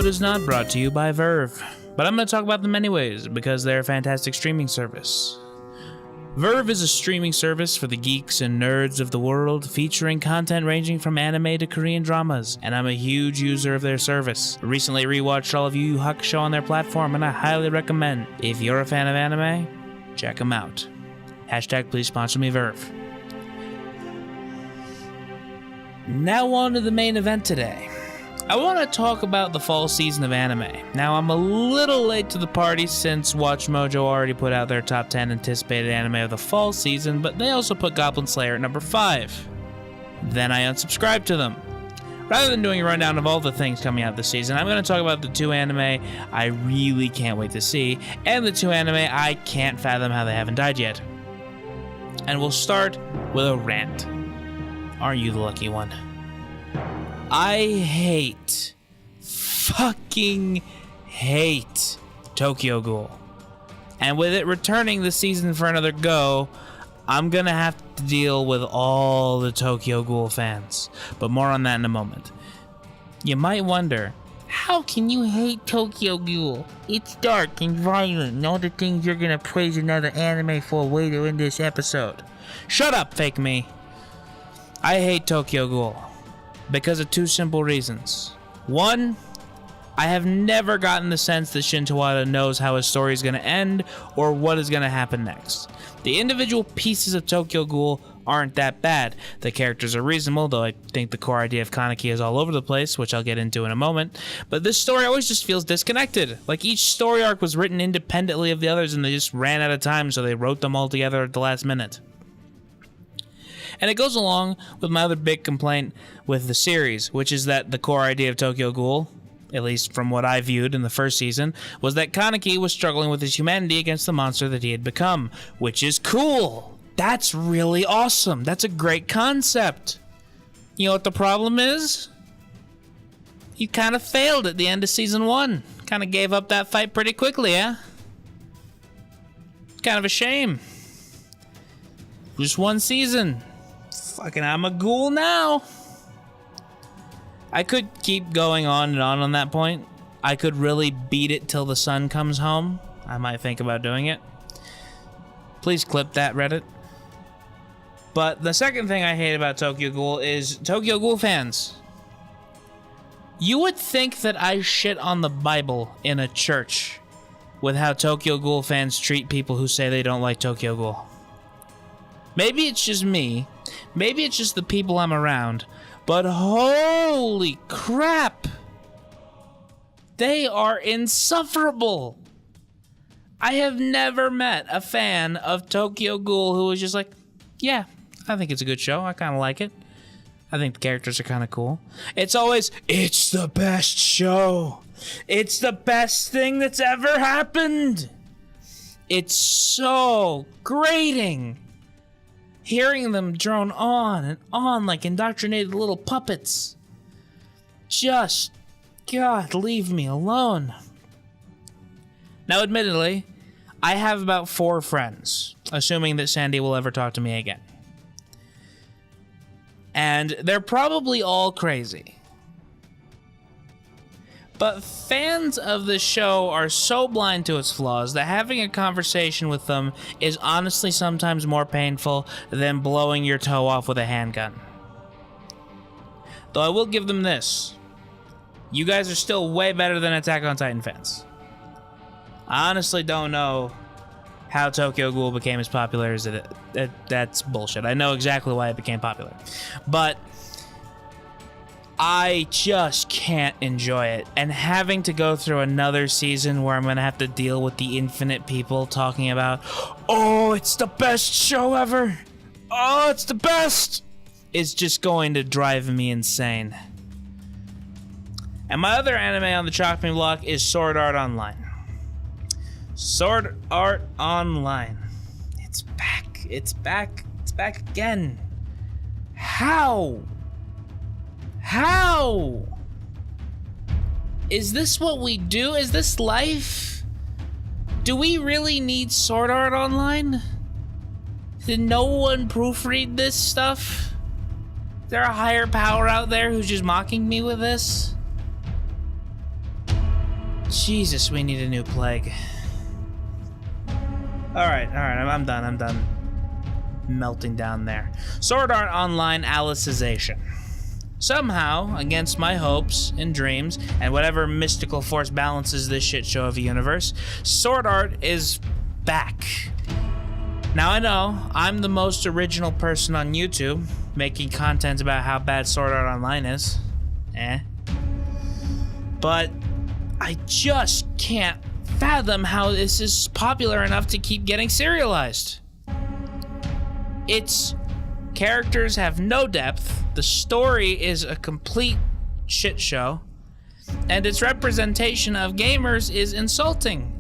is not brought to you by Verve, but I'm going to talk about them anyways because they're a fantastic streaming service. Verve is a streaming service for the geeks and nerds of the world, featuring content ranging from anime to Korean dramas, and I'm a huge user of their service. I recently rewatched all of Yu Yu Hakusho on their platform, and I highly recommend. If you're a fan of anime, check them out. Hashtag please sponsor me, Verve. Now on to the main event today. I want to talk about the fall season of anime. Now, I'm a little late to the party since Watch Mojo already put out their top 10 anticipated anime of the fall season, but they also put Goblin Slayer at number 5. Then I unsubscribed to them. Rather than doing a rundown of all the things coming out this season, I'm going to talk about the 2 anime I really can't wait to see, and the 2 anime I can't fathom how they haven't died yet. And we'll start with a rant. Aren't you the lucky one? I fucking hate Tokyo Ghoul. And with it returning this season for another go, I'm gonna have to deal with all the Tokyo Ghoul fans. But more on that in a moment. You might wonder, how can you hate Tokyo Ghoul? It's dark and violent and all the things you're gonna praise another anime for later in this episode. Shut up, fake me. I hate Tokyo Ghoul because of 2 simple reasons. 1, I have never gotten the sense that Shin Tawada knows how his story is going to end or what is going to happen next. The individual pieces of Tokyo Ghoul aren't that bad. The characters are reasonable, though I think the core idea of Kaneki is all over the place, which I'll get into in a moment. But this story always just feels disconnected. Like each story arc was written independently of the others and they just ran out of time, so they wrote them all together at the last minute. And it goes along with my other big complaint with the series, which is that the core idea of Tokyo Ghoul, at least from what I viewed in the first season, was that Kaneki was struggling with his humanity against the monster that he had become, which is cool. That's really awesome. That's a great concept. You know what the problem is? He kind of failed at the end of season 1. Kind of gave up that fight pretty quickly, eh? Kind of a shame. Just 1 season. Fucking, I'm a ghoul now. I could keep going on that point. I could really beat it till the sun comes home. I might think about doing it. Please clip that, Reddit. But the second thing I hate about Tokyo Ghoul is Tokyo Ghoul fans. You would think that I shit on the Bible in a church with how Tokyo Ghoul fans treat people who say they don't like Tokyo Ghoul. Maybe it's just me. Maybe it's just the people I'm around. But holy crap! They are insufferable! I have never met a fan of Tokyo Ghoul who was just like, yeah, I think it's a good show. I kind of like it. I think the characters are kind of cool. It's always, it's the best show. It's the best thing that's ever happened. It's so grating. Hearing them drone on and on like indoctrinated little puppets. Just, God, leave me alone. Now, admittedly, I have about 4 friends, assuming that Sandy will ever talk to me again. And they're probably all crazy. But fans of the show are so blind to its flaws that having a conversation with them is honestly sometimes more painful than blowing your toe off with a handgun. Though I will give them this. You guys are still way better than Attack on Titan fans. I honestly don't know how Tokyo Ghoul became as popular as it is. That's bullshit. I know exactly why it became popular. But I just can't enjoy it. And having to go through another season where I'm going to have to deal with the infinite people talking about, oh, it's the best show ever. Oh, it's the best. Is just going to drive me insane. And my other anime on the chopping block is Sword Art Online. Sword Art Online. It's back. It's back. It's back again. How? How? Is this what we do? Is this life? Do we really need Sword Art Online? Did no one proofread this stuff? Is there a higher power out there who's just mocking me with this? Jesus, we need a new plague. Alright, I'm done melting down there. Sword Art Online Alicization. Somehow, against my hopes and dreams, and whatever mystical force balances this shit show of a universe, Sword Art is back. Now I know, I'm the most original person on YouTube, making content about how bad Sword Art Online is. But I just can't fathom how this is popular enough to keep getting serialized. Its characters have no depth, the story is a complete shit show, and its representation of gamers is insulting.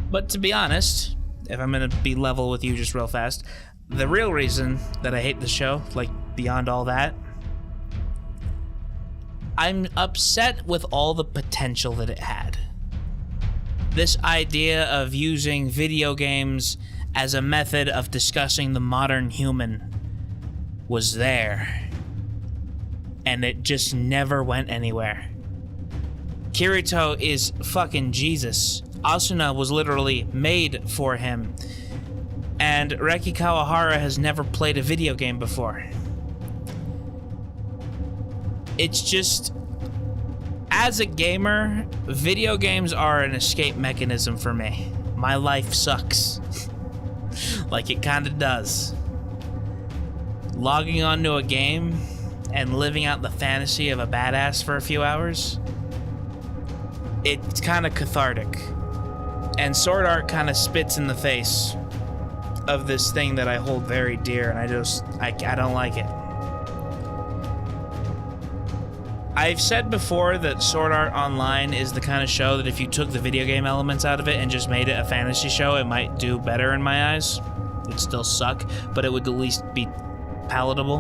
But to be honest, if I'm gonna be level with you just real fast, the real reason that I hate the show, like beyond all that, I'm upset with all the potential that it had. This idea of using video games as a method of discussing the modern human was there, and it just never went anywhere. Kirito is fucking Jesus. Asuna was literally made for him, and Reki Kawahara has never played a video game before. It's just, as a gamer, video games are an escape mechanism for me. My life sucks. Like it kinda does. Logging onto a game and living out the fantasy of a badass for a few hours, it's kinda cathartic. And Sword Art kinda spits in the face of this thing that I hold very dear, and I don't like it. I've said before that Sword Art Online is the kind of show that if you took the video game elements out of it and just made it a fantasy show, it might do better in my eyes. It'd still suck, but it would at least be palatable.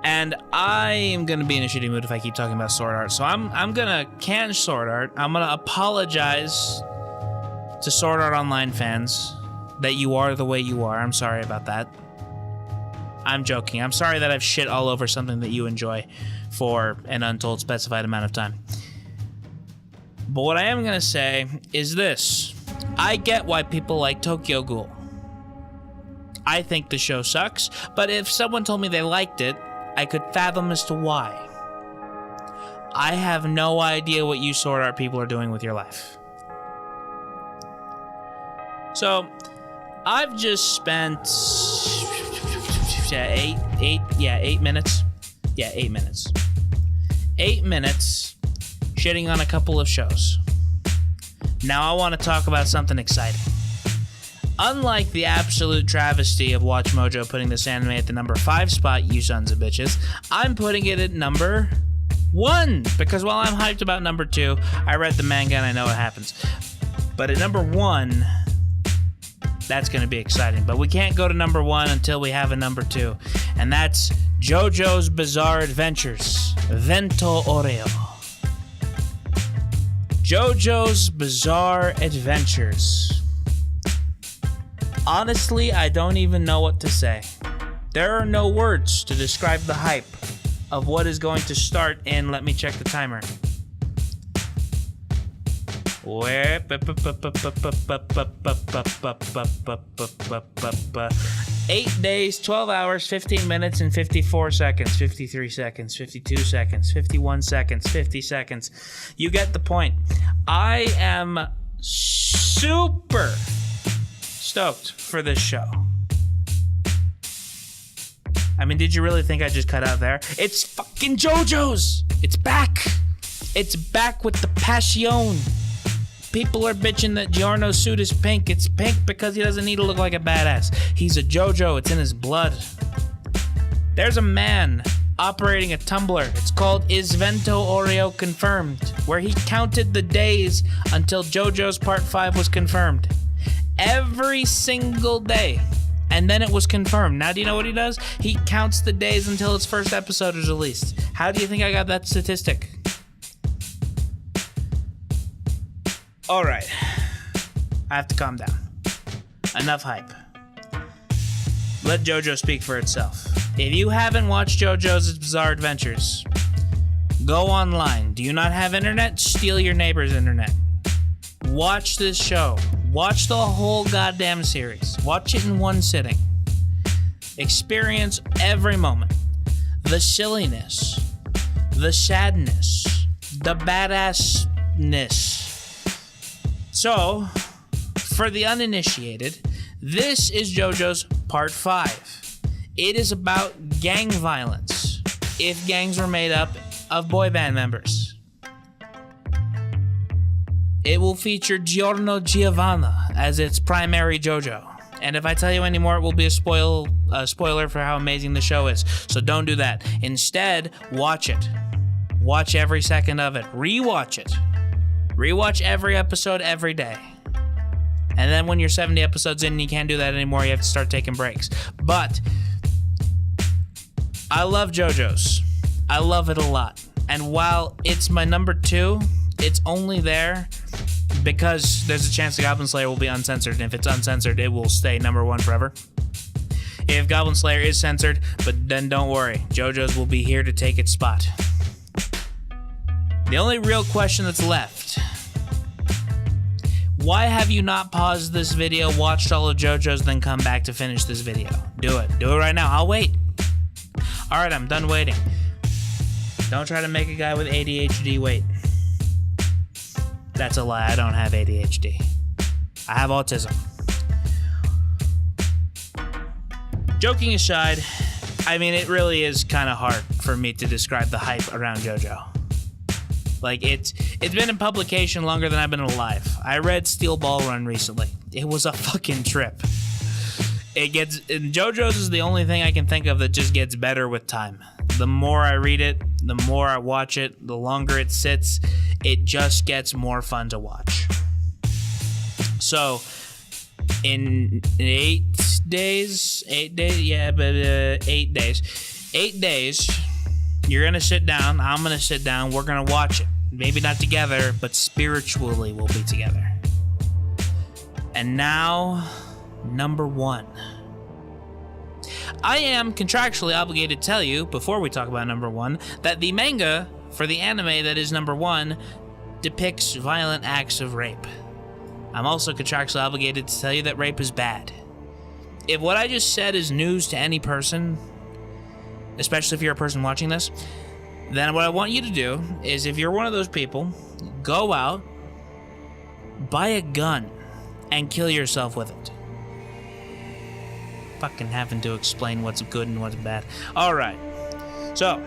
And I am gonna be in a shitty mood if I keep talking about Sword Art, so I'm gonna can Sword Art. I'm gonna apologize to Sword Art Online fans that you are the way you are. I'm sorry about that. I'm joking. I'm sorry that I've shit all over something that you enjoy for an untold specified amount of time. But what I am gonna say is this. I get why people like Tokyo Ghoul. I think the show sucks, but if someone told me they liked it, I could fathom as to why. I have no idea what you Sword Art people are doing with your life. So, I've just spent 8 minutes. Yeah, 8 minutes. 8 minutes shitting on a couple of shows. Now I want to talk about something exciting. Unlike the absolute travesty of Watch Mojo putting this anime at the number 5 spot, you sons of bitches, I'm putting it at number 1, because while I'm hyped about number 2, I read the manga and I know what happens. But at number 1, that's going to be exciting. But we can't go to number 1 until we have a number 2, and that's JoJo's Bizarre Adventures, Vento Oreo. JoJo's Bizarre Adventures. Honestly, I don't even know what to say. There are no words to describe the hype of what is going to start in, let me check the timer. 8 days, 12 hours, 15 minutes, and 54 seconds, 53 seconds, 52 seconds, 51 seconds, 50 seconds. You get the point. I am super stoked for this show. I mean, did you really think I just cut out there? It's fucking JoJo's! It's back! It's back with the passion. People are bitching that Giorno's suit is pink. It's pink because he doesn't need to look like a badass. He's a JoJo. It's in his blood. There's a man operating a Tumblr. It's called Is Vento Oreo Confirmed, where he counted the days until JoJo's Part 5 was confirmed. Every single day. And then it was confirmed. Now do you know what he does? He counts the days until its first episode is released. How do you think I got that statistic? Alright. I have to calm down. Enough hype. Let JoJo speak for itself. If you haven't watched JoJo's Bizarre Adventures, Go online. Do you not have internet? Steal your neighbor's internet. Watch this show. Watch the whole goddamn series. Watch it in one sitting. Experience every moment. The silliness. The sadness. The badassness. So, for the uninitiated, this is JoJo's Part 5. It is about gang violence, if gangs were made up of boy band members. It will feature Giorno Giovanna as its primary JoJo. And if I tell you any more, it will be a spoiler for how amazing the show is. So don't do that. Instead, watch it. Watch every second of it. Rewatch it. Rewatch every episode every day. And then when you're 70 episodes in and you can't do that anymore, you have to start taking breaks. But I love JoJo's. I love it a lot. And while it's my number 2, it's only there because there's a chance the Goblin Slayer will be uncensored. And if it's uncensored, it will stay number 1 forever. If Goblin Slayer is censored, but then don't worry, JoJo's will be here to take its spot. The only real question that's left: why have you not paused this video, watched all of JoJo's, then come back to finish this video? Do it. Do it right now. I'll wait. Alright, I'm done waiting. Don't try to make a guy with ADHD wait. That's a lie. I don't have ADHD. I have autism. Joking aside, I mean, it really is kind of hard for me to describe the hype around JoJo. Like, it's been in publication longer than I've been alive. I read Steel Ball Run recently. It was a fucking trip. JoJo's is the only thing I can think of that just gets better with time. The more I read it, the more I watch it, the longer it sits, it just gets more fun to watch. So, in 8 days, you're gonna sit down, I'm gonna sit down, we're gonna watch it. Maybe not together, but spiritually we'll be together. And now, number 1. I am contractually obligated to tell you, before we talk about number 1, that the manga for the anime that is number 1 depicts violent acts of rape. I'm also contractually obligated to tell you that rape is bad. If what I just said is news to any person, especially if you're a person watching this, then what I want you to do is, if you're one of those people, go out, buy a gun, and kill yourself with it. Fucking having to explain what's good and what's bad. Alright, so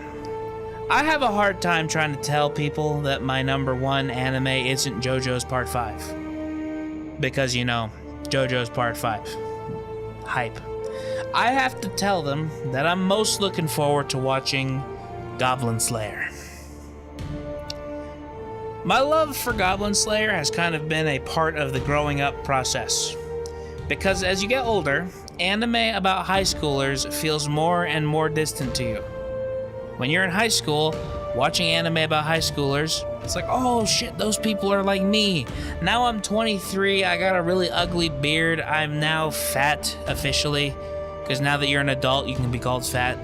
I have a hard time trying to tell people that my number 1 anime isn't JoJo's Part 5. Because, you know, JoJo's Part 5. Hype. I have to tell them that I'm most looking forward to watching Goblin Slayer. My love for Goblin Slayer has kind of been a part of the growing up process. Because as you get older, anime about high schoolers feels more and more distant to you. When you're in high school, watching anime about high schoolers, it's like, oh shit, those people are like me. Now I'm 23, I got a really ugly beard, I'm now fat officially. Because now that you're an adult, you can be called fat.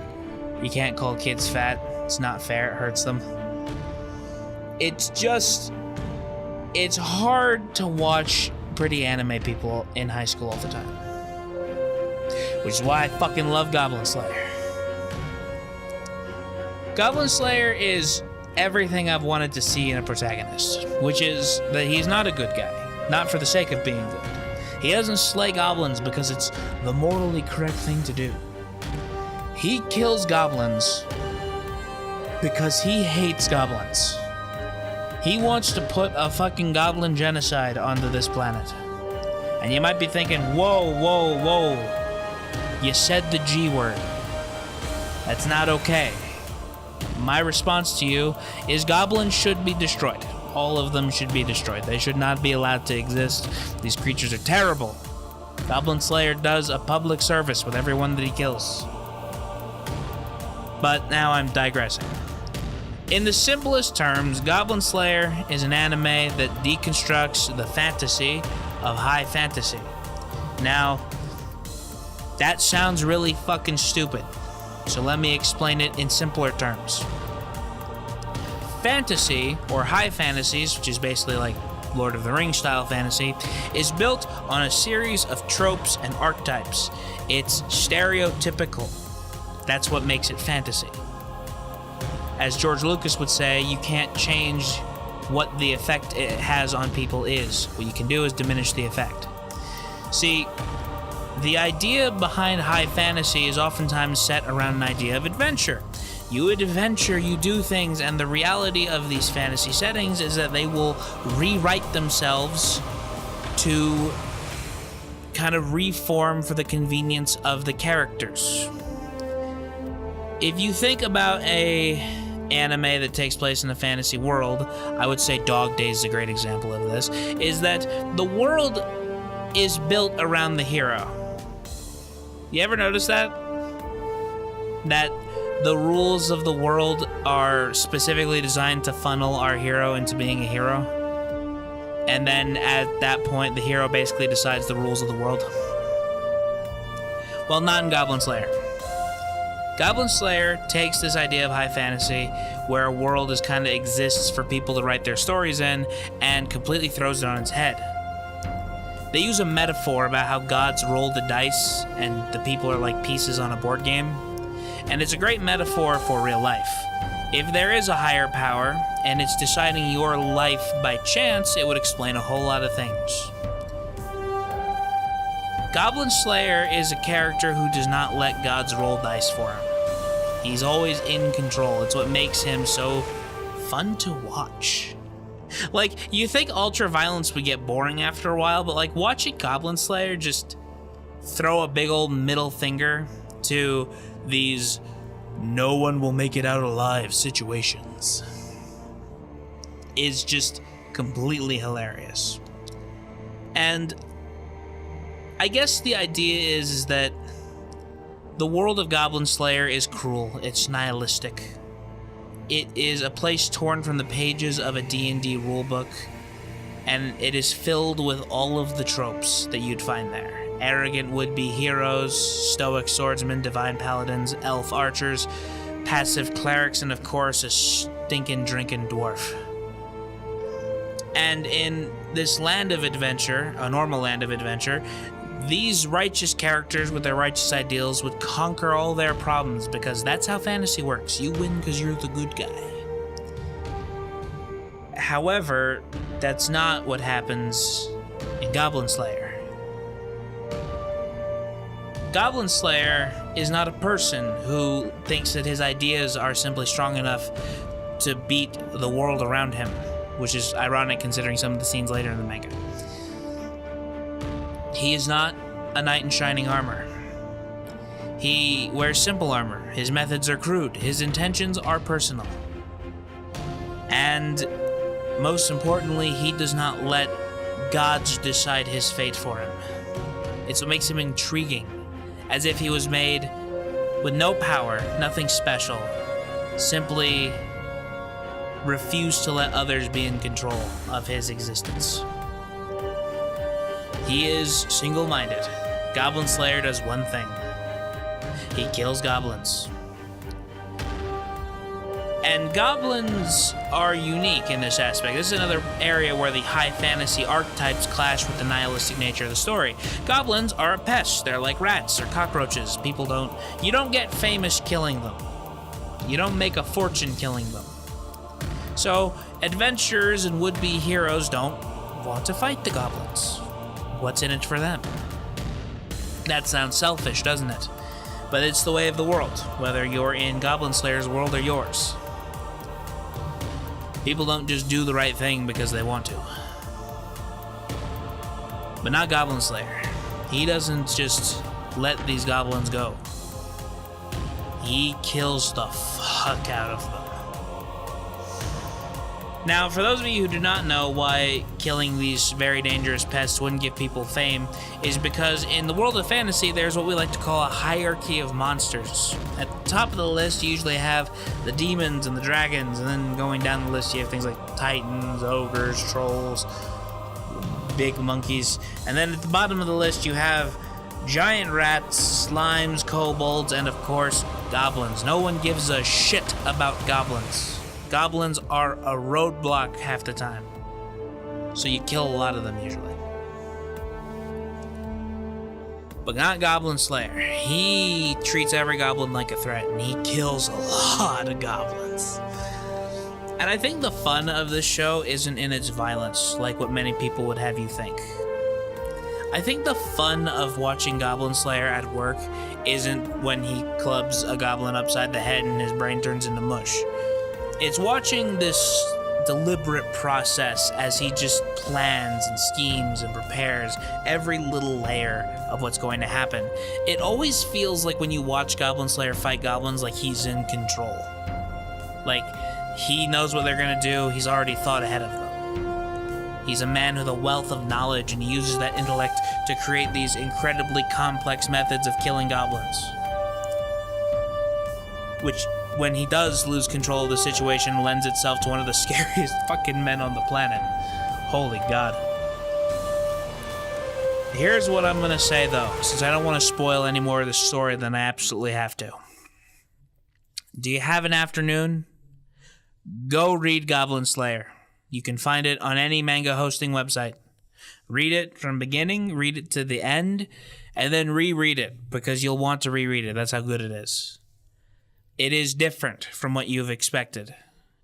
You can't call kids fat. It's not fair, it hurts them. It's hard to watch pretty anime people in high school all the time. Which is why I fucking love Goblin Slayer. Goblin Slayer is everything I've wanted to see in a protagonist, which is that he's not a good guy, not for the sake of being good. He doesn't slay goblins because it's the morally correct thing to do. He kills goblins because he hates goblins. He wants to put a fucking goblin genocide onto this planet. And you might be thinking, whoa, whoa, whoa. You said the G word. That's not okay. My response to you is goblins should be destroyed. All of them should be destroyed. They should not be allowed to exist. These creatures are terrible. Goblin Slayer does a public service with everyone that he kills. But now I'm digressing. In the simplest terms, Goblin Slayer is an anime that deconstructs the fantasy of high fantasy. Now, that sounds really fucking stupid. So let me explain it in simpler terms. fantasy, or high fantasies, which is basically like Lord of the Rings style fantasy, is built on a series of tropes and archetypes. It's stereotypical. That's what makes it fantasy. As George Lucas would say, you can't change what the effect it has on people is. What you can do is diminish the effect. See, the idea behind high fantasy is oftentimes set around an idea of adventure. You adventure, you do things, and the reality of these fantasy settings is that they will rewrite themselves to kind of reform for the convenience of the characters. If you think about a anime that takes place in a fantasy world, I would say Dog Days is a great example of this, is that the world is built around the hero. You ever notice that? That the rules of the world are specifically designed to funnel our hero into being a hero? And then at that point, the hero basically decides the rules of the world? Well, not in Goblin Slayer. Goblin Slayer takes this idea of high fantasy, where a world is kind of exists for people to write their stories in, and completely throws it on its head. They use a metaphor about how gods roll the dice, and the people are like pieces on a board game. And it's a great metaphor for real life. If there is a higher power, and it's deciding your life by chance, it would explain a whole lot of things. Goblin Slayer is a character who does not let gods roll dice for him. He's always in control. It's what makes him so fun to watch. Like, you think ultra-violence would get boring after a while, but like watching Goblin Slayer just throw a big old middle finger to these no one will make it out alive situations is just completely hilarious. And I guess the idea is that the world of Goblin Slayer is cruel. It's nihilistic. It is a place torn from the pages of a D&D rulebook, and it is filled with all of the tropes that you'd find there. Arrogant would-be heroes, stoic swordsmen, divine paladins, elf archers, passive clerics, and of course a stinking drinking dwarf. And in this land of adventure, a normal land of adventure, these righteous characters with their righteous ideals would conquer all their problems, because that's how fantasy works. You win because you're the good guy. However, that's not what happens in Goblin Slayer. Goblin Slayer is not a person who thinks that his ideas are simply strong enough to beat the world around him, which is ironic considering some of the scenes later in the manga. He is not a knight in shining armor. He wears simple armor. His methods are crude. His intentions are personal. And most importantly, he does not let gods decide his fate for him. It's what makes him intriguing, as if he was made with no power, nothing special, simply refused to let others be in control of his existence. He is single-minded. Goblin Slayer does one thing. He kills goblins. And goblins are unique in this aspect. This is another area where the high fantasy archetypes clash with the nihilistic nature of the story. Goblins are a pest. They're like rats or cockroaches. You don't get famous killing them. You don't make a fortune killing them. So, adventurers and would-be heroes don't want to fight the goblins. What's in it for them? That sounds selfish, doesn't it? But it's the way of the world, whether you're in Goblin Slayer's world or yours. People don't just do the right thing because they want to. But not Goblin Slayer. He doesn't just let these goblins go. He kills the fuck out of them. Now, for those of you who do not know why killing these very dangerous pests wouldn't give people fame, is because in the world of fantasy, there's what we like to call a hierarchy of monsters. At the top of the list, you usually have the demons and the dragons, and then going down the list, you have things like titans, ogres, trolls, big monkeys, and then at the bottom of the list, you have giant rats, slimes, kobolds, and of course, goblins. No one gives a shit about goblins. Goblins are a roadblock half the time. So you kill a lot of them usually. But not Goblin Slayer. He treats every goblin like a threat, and he kills a lot of goblins. And I think the fun of this show isn't in its violence, like what many people would have you think. I think the fun of watching Goblin Slayer at work isn't when he clubs a goblin upside the head and his brain turns into mush. It's watching this deliberate process as he just plans and schemes and prepares every little layer of what's going to happen. It always feels like when you watch Goblin Slayer fight goblins, like he's in control. Like, he knows what they're gonna do, he's already thought ahead of them. He's a man with a wealth of knowledge, and he uses that intellect to create these incredibly complex methods of killing goblins. Which, when he does lose control of the situation, lends itself to one of the scariest fucking men on the planet. Holy God. Here's what I'm gonna say, though, since I don't want to spoil any more of the story than I absolutely have to. Do you have an afternoon? Go read Goblin Slayer. You can find it on any manga hosting website. Read it from beginning, read it to the end, and then reread it, because you'll want to reread it. That's how good it is. It is different from what you've expected.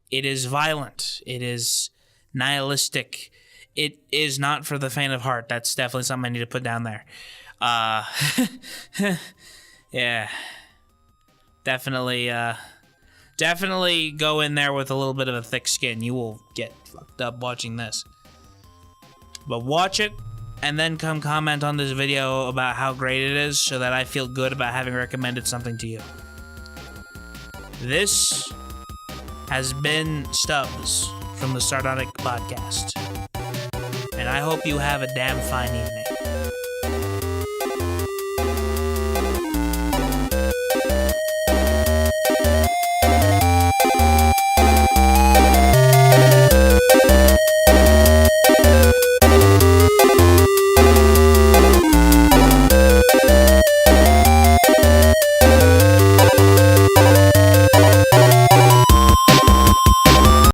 It is violent. It is nihilistic. It is not for the faint of heart. That's definitely something I need to put down there. Yeah. Definitely go in there with a little bit of a thick skin. You will get fucked up watching this. But watch it, and then come comment on this video about how great it is, so that I feel good about having recommended something to you. This has been Stubbs from the Sardonic podcast. And I hope you have a damn fine evening.